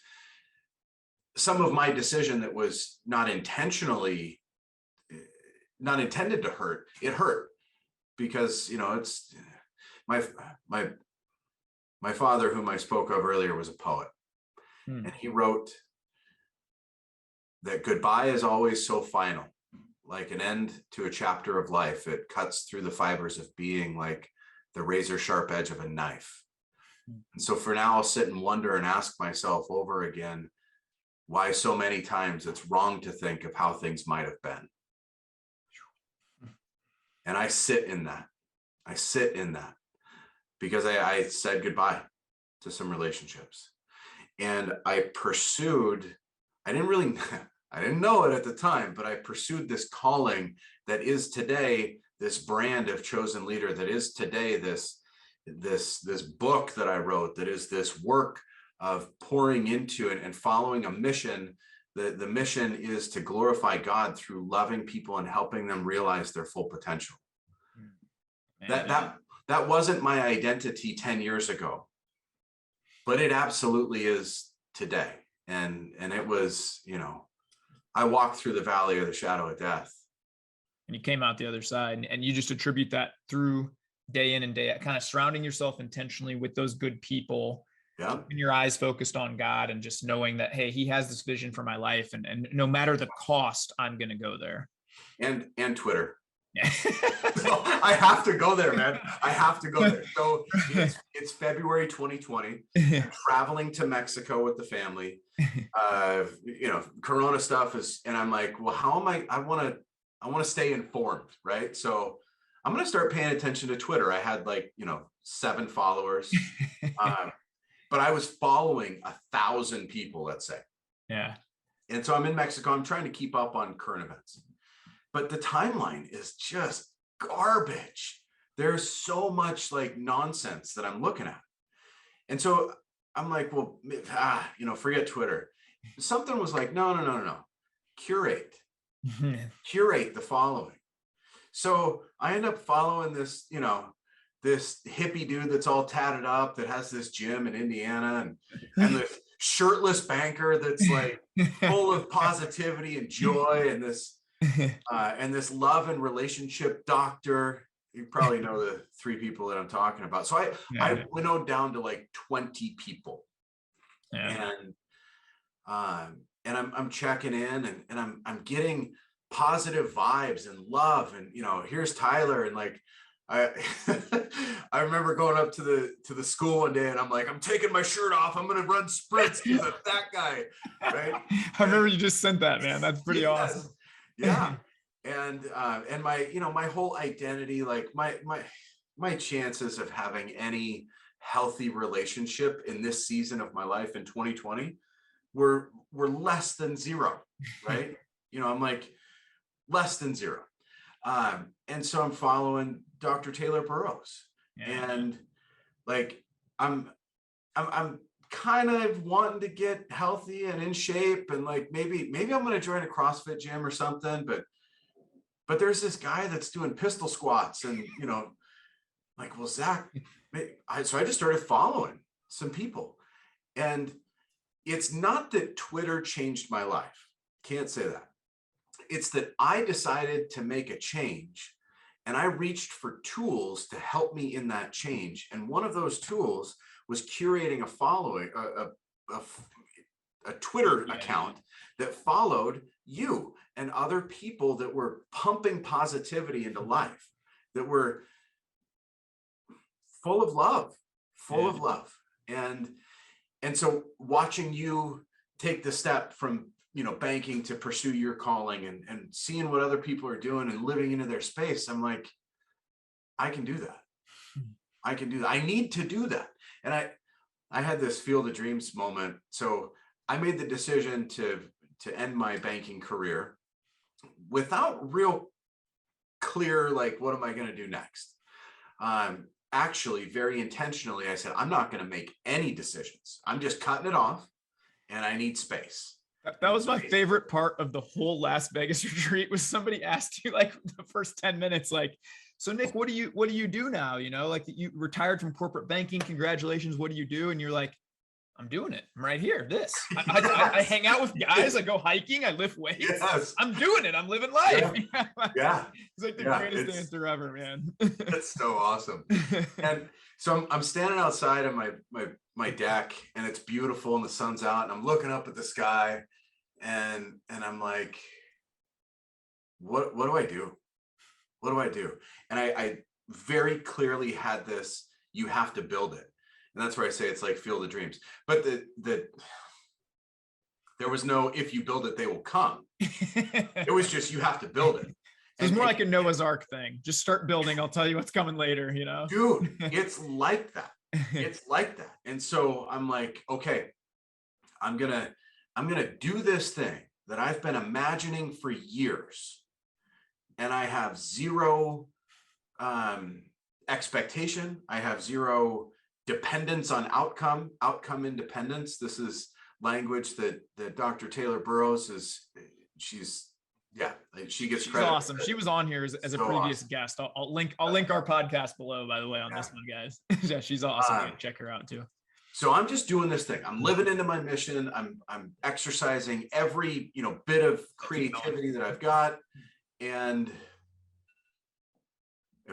some of my decision that was not intended to hurt, it hurt, because, it's my father, whom I spoke of earlier, was a poet. And he wrote that goodbye is always so final, like an end to a chapter of life. It cuts through the fibers of being like the razor sharp edge of a knife. And so for now, I'll sit and wonder and ask myself over again, why so many times it's wrong to think of how things might have been. And I sit in that. Because I said goodbye to some relationships. And I didn't know it at the time, but I pursued this calling that is today this brand of chosen leader, that is today this book that I wrote, that is this work of pouring into and following a mission. The mission is to glorify God through loving people and helping them realize their full potential. That wasn't my identity 10 years ago, but it absolutely is today. And it was, I walked through the valley of the shadow of death. And you came out the other side, and you just attribute that through day in and day out, kind of surrounding yourself intentionally with those good people. Yeah. And your eyes focused on God, and just knowing that, hey, he has this vision for my life, and no matter the cost, I'm going to go there. And Twitter. Yeah. So I have to go there, man. I have to go there. So it's February 2020. I'm traveling to Mexico with the family. Corona stuff is, and I'm like, well, how am I want to stay informed, right? So I'm going to start paying attention to Twitter. I had 7 followers, but I was following 1,000 people, let's say. Yeah. And so I'm in Mexico. I'm trying to keep up on current events. But the timeline is just garbage. There's so much nonsense that I'm looking at. And so I'm like, well, forget Twitter. Something was like, no. Curate the following. So I end up following this, this hippie dude that's all tatted up, that has this gym in Indiana, and this shirtless banker that's full of positivity and joy, and this love and relationship doctor. You probably know the 3 people that I'm talking about. So I winnowed down to 20 people. Yeah. And I'm checking in, and I'm getting positive vibes and love, and here's Tyler, and I remember going up to the school one day, and I'm like, I'm taking my shirt off, I'm gonna run sprints because I'm that guy, right? I remember you just sent that, man. That's pretty awesome. Yeah. And my whole identity, my chances of having any healthy relationship in this season of my life in 2020 were less than zero, right? I'm less than zero. And so I'm following Dr. Taylor Burrowes, and I'm kind of wanting to get healthy and in shape, and maybe I'm going to join a CrossFit gym or something, but there's this guy that's doing pistol squats, and well, Zach, so I just started following some people. And it's not that Twitter changed my life. Can't say that. It's that I decided to make a change, and I reached for tools to help me in that change. And one of those tools was curating a following, a Twitter account that followed you and other people that were pumping positivity into life, that were full of love. And so watching you take the step from banking to pursue your calling, and seeing what other people are doing and living into their space, I'm like, I can do that. I need to do that. And I had this Field of Dreams moment. So I made the decision to end my banking career without real clear, what am I going to do next? Actually, very intentionally, I said, I'm not going to make any decisions. I'm just cutting it off, and I need space. That was my favorite part of the whole Las Vegas retreat was somebody asked you like the first 10 minutes, like, so Nick, what do you do now? You know, like you retired from corporate banking. Congratulations. What do you do? And you're like, I'm doing it. I'm right here. I hang out with guys. I go hiking. I lift weights. Yes. I'm doing it. I'm living life. Yeah. It's like the greatest answer ever, man. That's so awesome. And so I'm standing outside on my deck, and it's beautiful, and the sun's out, and I'm looking up at the sky, and I'm like, what do I do? What do I do? And I very clearly had this, you have to build it. And that's where I say it's like Field of Dreams. But there was no, if you build it, they will come. It was just, you have to build it. It's more like a Noah's Ark thing. Just start building. I'll tell you what's coming later, you know? Dude, it's like that. It's like that. And so I'm like, okay, I'm gonna do this thing that I've been imagining for years. And I have zero expectation. I have zero dependence on outcome independence. This is language that Dr. Taylor Burrowes she gets credit. Awesome. She was on here as a previous guest. I'll link our podcast below, by the way, on this one, guys. Yeah, she's awesome. Check her out too. So I'm just doing this thing. I'm living into my mission. I'm exercising every, bit of creativity that I've got. And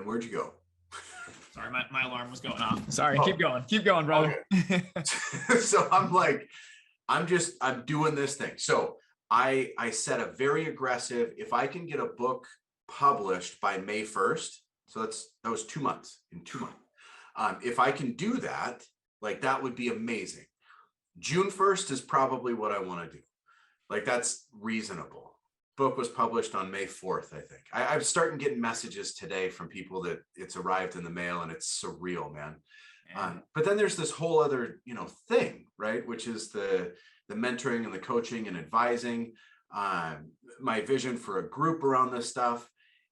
where'd you go? Sorry, my alarm was going off. Sorry, keep going, brother. Okay. So I'm doing this thing. So I set a very aggressive, if I can get a book published by May 1st, so that was 2 months, in 2 months. If I can do that, like that would be amazing. June 1st is probably what I want to do. Like that's reasonable. Book was published on May 4th, I think. I'm starting getting messages today from people that it's arrived in the mail, and it's surreal, man. But then there's this whole other, thing, right? Which is the mentoring and the coaching and advising, my vision for a group around this stuff.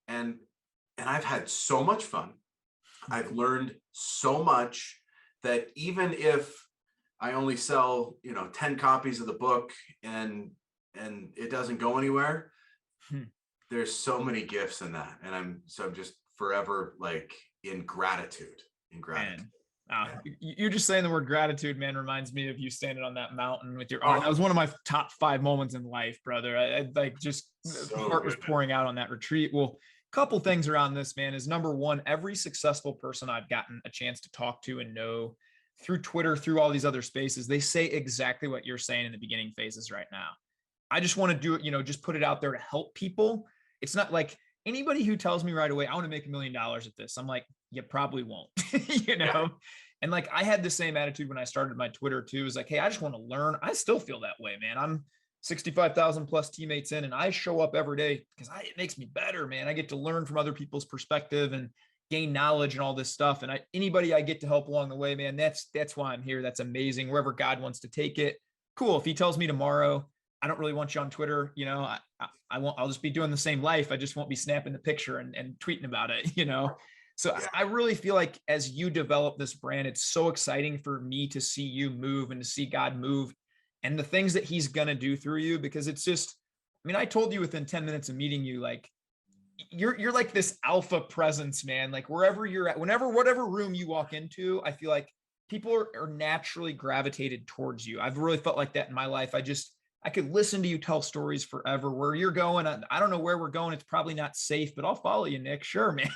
And I've had so much fun. I've learned so much that even if I only sell, 10 copies of the book and it doesn't go anywhere, there's so many gifts in that. And I'm just forever like in gratitude. You're just saying the word gratitude, man, reminds me of you standing on that mountain with your arm. That was one of my top 5 moments in life, brother. I like just the heart was pouring out on that retreat. Well, a couple things around this, man, is number one, every successful person I've gotten a chance to talk to and know through Twitter, through all these other spaces, they say exactly what you're saying in the beginning phases right now. I just want to do it, just put it out there to help people. It's not like anybody who tells me right away, I want to make $1 million at this. I'm like, you probably won't, Yeah. And like, I had the same attitude when I started my Twitter too. It's like, hey, I just want to learn. I still feel that way, man. I'm 65,000 plus teammates in, and I show up every day because it makes me better, man. I get to learn from other people's perspective and gain knowledge and all this stuff. And anybody I get to help along the way, man, that's why I'm here. That's amazing. Wherever God wants to take it. Cool. If he tells me tomorrow, I don't really want you on Twitter, I'll just be doing the same life. I just won't be snapping the picture and tweeting about it, So yeah. I really feel like as you develop this brand, it's so exciting for me to see you move and to see God move and the things that he's going to do through you, because it's just, I told you within 10 minutes of meeting you, like you're like this alpha presence, man. Like wherever you're at, whatever room you walk into, I feel like people are naturally gravitated towards you. I've really felt like that in my life. I could listen to you tell stories forever. Where you're going, I don't know where we're going. It's probably not safe, but I'll follow you, Nick. Sure, man.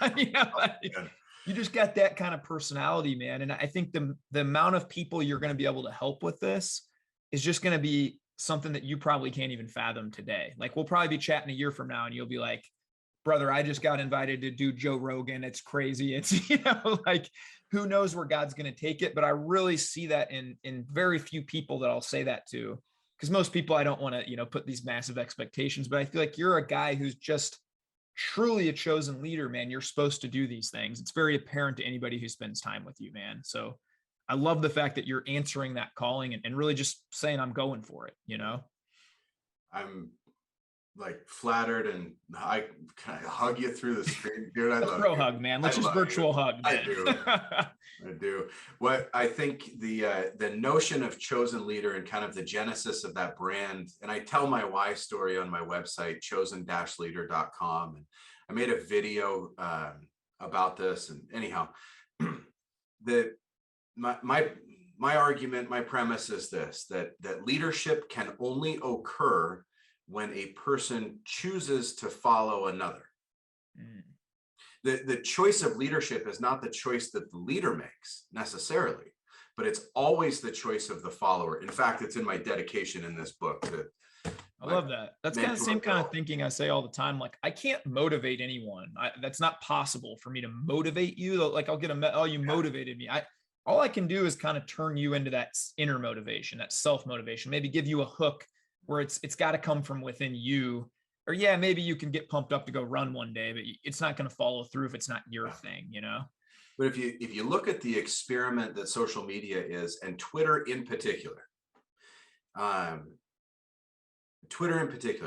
You just got that kind of personality, man. And I think the amount of people you're going to be able to help with this is just going to be something that you probably can't even fathom today. Like we'll probably be chatting a year from now and you'll be like, brother, I just got invited to do Joe Rogan. It's crazy. It's, like who knows where God's going to take it. But I really see that in very few people that I'll say that to. Because most people, I don't want to, put these massive expectations, but I feel like you're a guy who's just truly a chosen leader, man. You're supposed to do these things. It's very apparent to anybody who spends time with you, man. So I love the fact that you're answering that calling and really just saying, I'm going for it, like flattered, and can I hug you through the screen, dude? I love Bro you. hug, man. Let's I just love virtual you. hug, man. I do. I do. What I think the notion of chosen leader and kind of the genesis of that brand, and I tell my why story on my website, chosen-leader.com, and I made a video about this. And anyhow, my argument, my premise is this: that leadership can only occur when a person chooses to follow another. The choice of leadership is not the choice that the leader makes necessarily, but it's always the choice of the follower. In fact, it's in my dedication in this book. I love that. That's kind of the same kind of thinking I say all the time. Like, I can't motivate anyone. That's not possible for me to motivate you. Like, I'll get you motivated me. All I can do is kind of turn you into that inner motivation, that self-motivation, maybe give you a hook where it's got to come from within you. Or yeah, maybe you can get pumped up to go run one day, but it's not going to follow through if it's not your thing, you know? But if you look at the experiment that social media is, and Twitter in particular,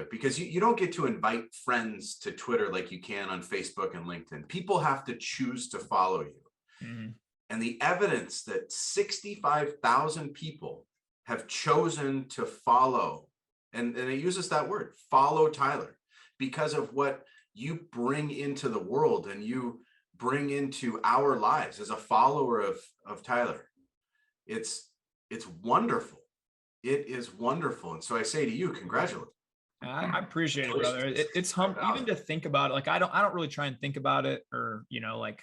because you don't get to invite friends to Twitter like you can on Facebook and LinkedIn. People have to choose to follow you. Mm-hmm. And the evidence that 65,000 people have chosen to follow, and it uses that word, follow Tyler, because of what you bring into the world and you bring into our lives as a follower of Tyler. It's wonderful. It is wonderful. And so I say to you, congratulations. I appreciate it, brother. It's humbling even to think about it. Like, I don't really try and think about it, or, you know, like,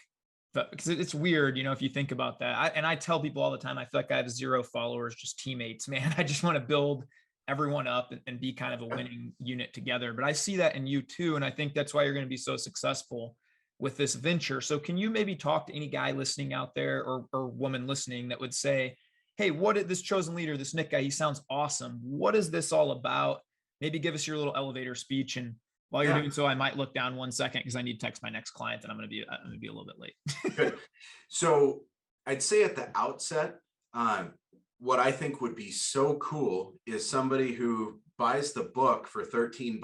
because it's weird, you know, if you think about that. I tell people all the time, I feel like I have 0 followers, just teammates, man. I just want to build everyone up and be kind of a winning unit together. But I see that in you too. And I think that's why you're going to be so successful with this venture. So can you maybe talk to any guy listening out there, or woman listening, that would say, hey, this chosen leader, this Nick guy, he sounds awesome. What is this all about? Maybe give us your little elevator speech. And while you're doing so, I might look down 1 second because I need to text my next client, and I'm going to be a little bit late. Good. So I'd say at the outset, what I think would be so cool is somebody who buys the book for $13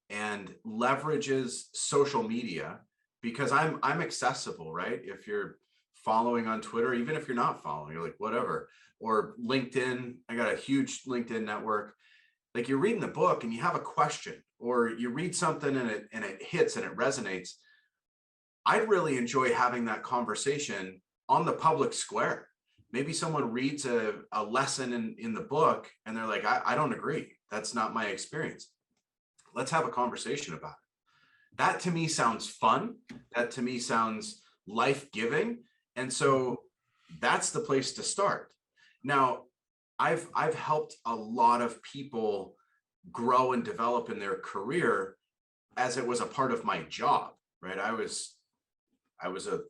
and leverages social media, because I'm accessible, right? If you're following on Twitter, even if you're not following, you're like, whatever, or LinkedIn, I got a huge LinkedIn network. Like, you're reading the book and you have a question, or you read something and it hits and it resonates. I'd really enjoy having that conversation on the public square. Maybe someone reads a lesson in the book and they're like, I don't agree. That's not my experience. Let's have a conversation about it. That to me sounds fun. That to me sounds life-giving. And so that's the place to start. Now, I've helped a lot of people grow and develop in their career as it was a part of my job, right? I was a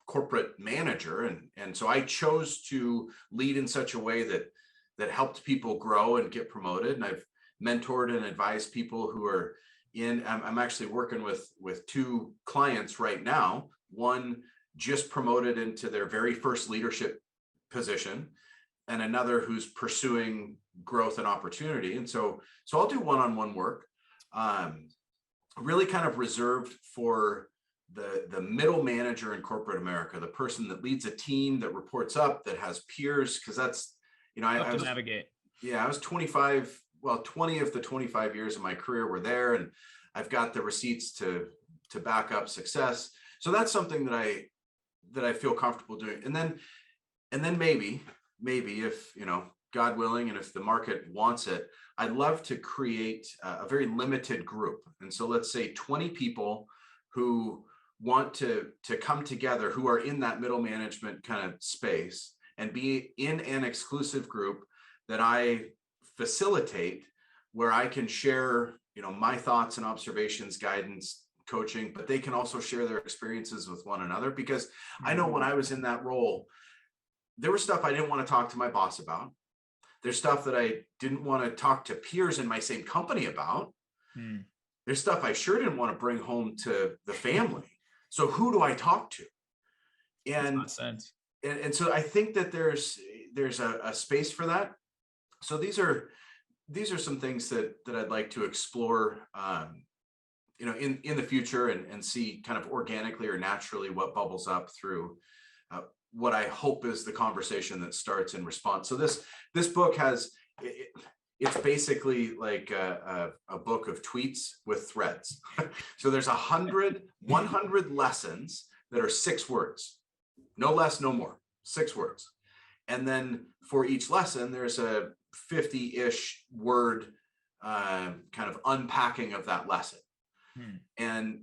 corporate manager, and so I chose to lead in such a way that helped people grow and get promoted. And I've mentored and advised people who are I'm actually working with 2 clients right now. One just promoted into their very first leadership position, and another who's pursuing growth and opportunity. And so I'll do one-on-one work, really kind of reserved for the middle manager in corporate America, the person that leads a team, that reports up, that has peers, because that's, you know, I was navigate. Yeah, I was 20 of the 25 years of my career were there, and I've got the receipts to back up success. So that's something that I feel comfortable doing. And then maybe if, you know, God willing, and if the market wants it, I'd love to create a very limited group. And so let's say 20 people who want to come together, who are in that middle management kind of space, and be in an exclusive group that I facilitate, where I can share, you know, my thoughts and observations, guidance, coaching, but they can also share their experiences with one another. Because I know when I was in that role, there was stuff I didn't want to talk to my boss about. There's stuff that I didn't want to talk to peers in my same company about. There's stuff I sure didn't want to bring home to the family. So who do I talk to? And so I think that there's a space for that. So these are these are some things that I'd like to explore, in the future, and see kind of organically or naturally what bubbles up through what I hope is the conversation that starts in response. So this book it's basically like a book of tweets with threads. So there's 100 lessons that are 6 words, no less, no more, 6 words. And then for each lesson, there's a 50-ish word kind of unpacking of that lesson. And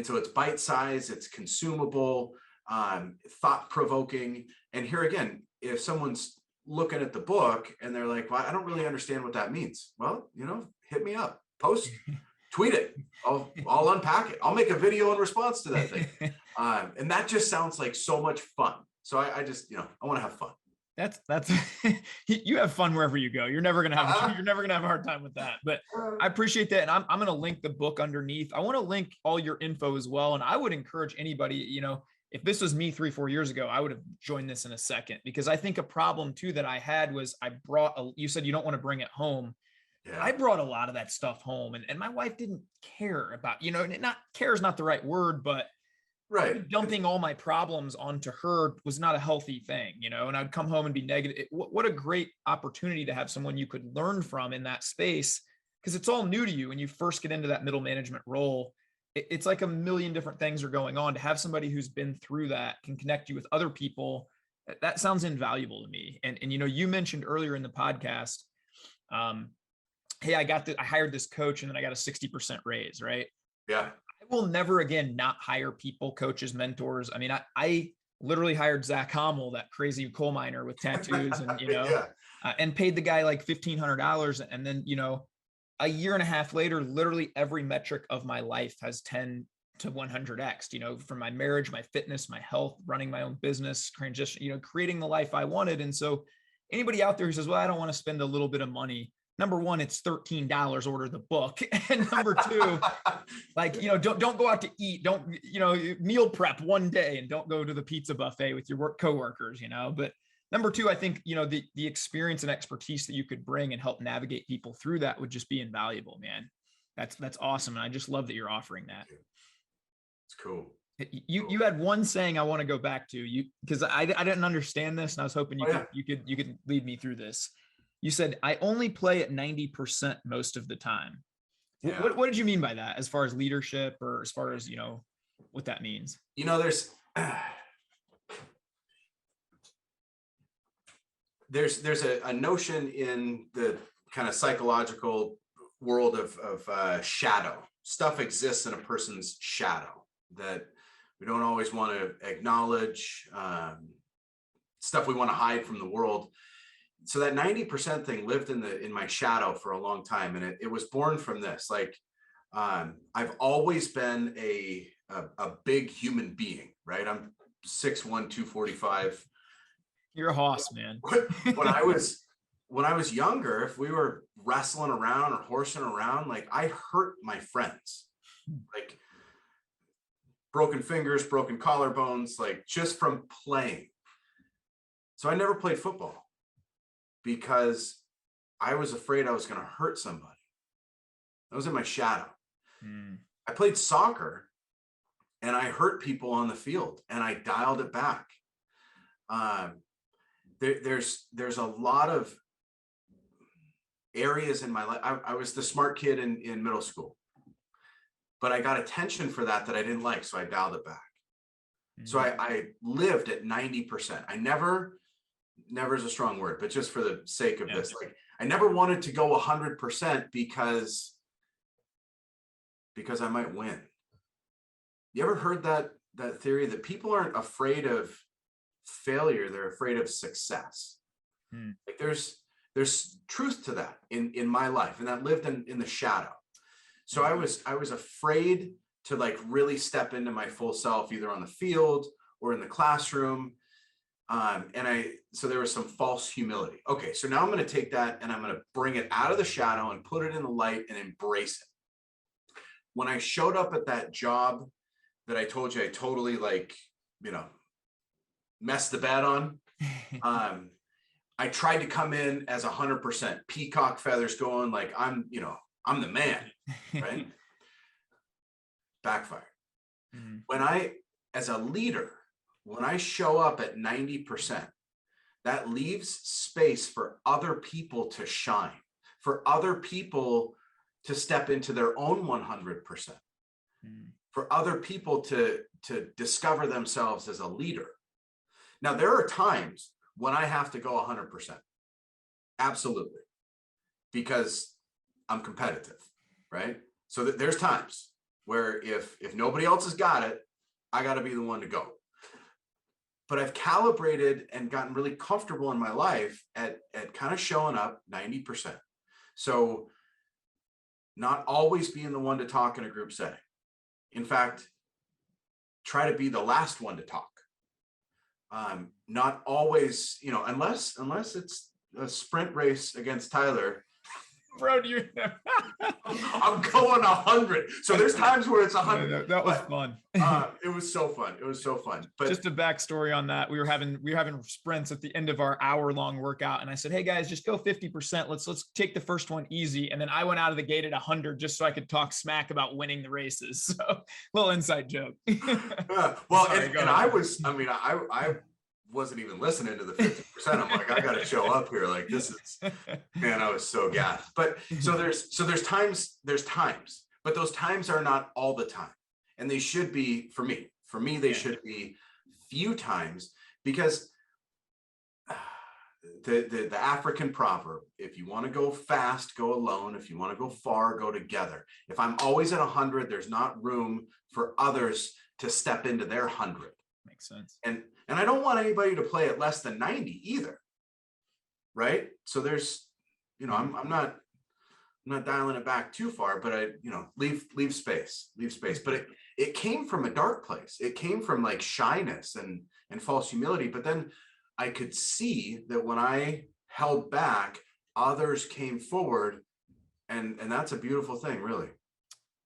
so it's bite-sized, it's consumable, thought-provoking. And here again, if someone's looking at the book and they're like, well, I don't really understand what that means. Well, hit me up, tweet it. I'll unpack it. I'll make a video in response to that thing. And that just sounds like so much fun. So I just, I want to have fun. That's you have fun wherever you go. You're never gonna have a hard time with that. But I appreciate that, and I'm gonna link the book underneath. I want to link all your info as well, and I would encourage anybody. If this was me 3-4 years ago, I would have joined this in a second, because I think a problem too that I had was you said you don't want to bring it home. Yeah. I brought a lot of that stuff home, and my wife didn't care about, not care is not the right word, but right. Dumping all my problems onto her was not a healthy thing, and I'd come home and be negative. What a great opportunity to have someone you could learn from in that space, because it's all new to you when you first get into that middle management role. It's like a million different things are going on. To have somebody who's been through that can connect you with other people, that sounds invaluable to me. And you mentioned earlier in the podcast, hey, I hired this coach and then I got a 60% raise, right? Yeah. I will never again not hire people, coaches, mentors. I mean, I literally hired Zach Hommel, that crazy coal miner with tattoos, and and paid the guy like $1,500, and then a year and a half later, literally every metric of my life has 10 to 100x. From my marriage, my fitness, my health, running my own business, transition, creating the life I wanted. And so, anybody out there who says, "Well, I don't want to spend a little bit of money." Number one, it's $13, order the book. And number two, don't go out to eat. Don't, meal prep one day and don't go to the pizza buffet with your coworkers, but number two, I think, the experience and expertise that you could bring and help navigate people through that would just be invaluable, man. That's awesome. And I just love that you're offering that. It's cool. You had one saying I want to go back to, because I didn't understand this, and I was hoping you could lead me through this. You said, I only play at 90% most of the time. Yeah. What did you mean by that, as far as leadership, or as far as, what that means? There's a notion in the kind of psychological world of shadow. Stuff exists in a person's shadow that we don't always want to acknowledge, stuff we want to hide from the world. So that 90% thing lived in my shadow for a long time. And it was born from this. I've always been a big human being, right? I'm 6'1", 245. You're a hoss, man. When I was younger, if we were wrestling around or horsing around, I hurt my friends, broken fingers, broken collarbones, just from playing. So I never played football, because I was afraid I was going to hurt somebody. That was in my shadow. I played soccer and I hurt people on the field, and I dialed it back. There's a lot of areas in my life. I was the smart kid in middle school, but I got attention for that I didn't like. So I dialed it back. So I lived at 90%. I never is a strong word, but just for the sake of this, I never wanted to go 100% because I might win. You ever heard that theory that people aren't afraid of failure, they're afraid of success? There's truth to that in my life, and that lived in the shadow. So I was afraid to really step into my full self, either on the field or in the classroom. So there was some false humility. Okay, so now I'm going to take that and I'm going to bring it out of the shadow and put it in the light and embrace it. When I showed up at that job that I told you I totally messed the bed on, I tried to come in as 100%, peacock feathers going, like I'm the man, right? Backfire. Mm-hmm. As a leader, when I show up at 90%, that leaves space for other people to shine, for other people to step into their own 100%, for other people to discover themselves as a leader. Now, there are times when I have to go 100%. Absolutely. Because I'm competitive, right? So there's times where if nobody else has got it, I got to be the one to go. But I've calibrated and gotten really comfortable in my life at kind of showing up 90%. So not always being the one to talk in a group setting. In fact, try to be the last one to talk. Not always, unless it's a sprint race against Tyler. Bro, I'm going 100. So there's times where it's 100. Yeah, that was fun. It was so fun. It was so fun. But just a backstory on that, we were having sprints at the end of our hour-long workout, and I said, "Hey guys, just go 50%. Let's take the first one easy." And then I went out of the gate at 100 just so I could talk smack about winning the races. So, little inside joke. Well, sorry, and I wasn't even listening to the 50%. I'm like, I got to show up here. Like, this is, man, I was so gassed. But so there's times, but those times are not all the time. And they should be for me, they should be few times, because the African proverb, if you want to go fast, go alone. If you want to go far, go together. If I'm always at 100, there's not room for others to step into their 100. Makes sense. And I don't want anybody to play at less than 90 either. Right. So there's, I'm not dialing it back too far, but I, leave space. But it came from a dark place. It came from like shyness and false humility. But then I could see that when I held back, others came forward, and that's a beautiful thing, really.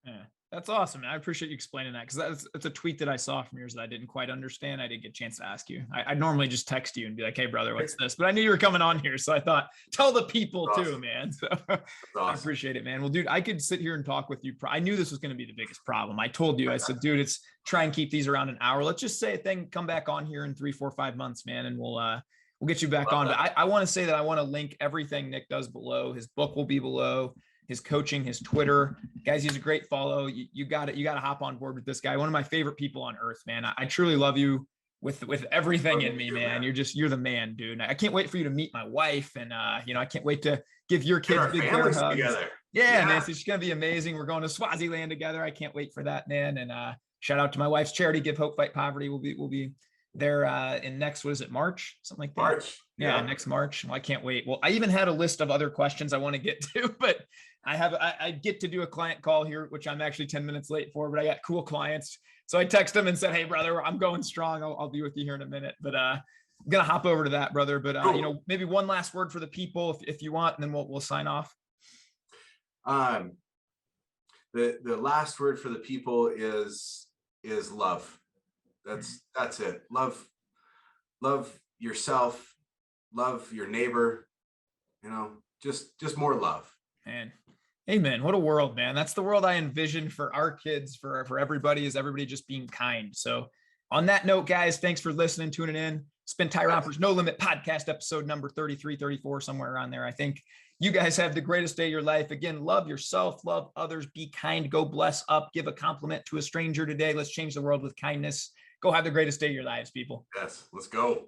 Yeah. That's awesome. I appreciate you explaining that, because that's a tweet that I saw from yours that I didn't quite understand. I didn't get a chance to ask you. I normally just text you and be like, "Hey brother, what's this?" But I knew you were coming on here, so I thought, tell the people too, man. So awesome. I appreciate it, man. Well, dude, I could sit here and talk with you. I knew this was going to be the biggest problem. I told you, I said, dude, it's try and keep these around an hour. Let's just say a thing, come back on here in 3, 4, 5 months, man, and we'll get you back on. But I want to say that I want to link everything Nick does below. His book will be below. His coaching, his Twitter, guys, he's a great follow. You got to hop on board with this guy. One of my favorite people on earth, man. I truly love you with everything in me, man. You're the man, dude. I can't wait for you to meet my wife. And, I can't wait to give your kids big bear hugs. Together. Yeah, man. It's going to be amazing. We're going to Swaziland together. I can't wait for that, man. And, shout out to my wife's charity, Give Hope, Fight Poverty. We'll be there in next, what is it, March? Something like that. March. Yeah, next March. Well, I can't wait. Well, I even had a list of other questions I want to get to, but I get to do a client call here, which I'm actually 10 minutes late for, but I got cool clients. So I text them and said, "Hey brother, I'm going strong. I'll be with you here in a minute." But I'm going to hop over to that, brother. But cool. Maybe one last word for the people if you want, and then we'll sign off. The last word for the people is love. That's it. Love yourself, love your neighbor, just more love. Man, amen. What a world, man. That's the world I envision for our kids, for everybody, is everybody just being kind. So on that note, guys, thanks for listening, tuning in. It's been Tyrompers No Limit Podcast, episode number 33, 34, somewhere around there. I think you guys have the greatest day of your life. Again, love yourself, love others, be kind, go bless up, give a compliment to a stranger today. Let's change the world with kindness. Go have the greatest day of your lives, people. Yes, let's go.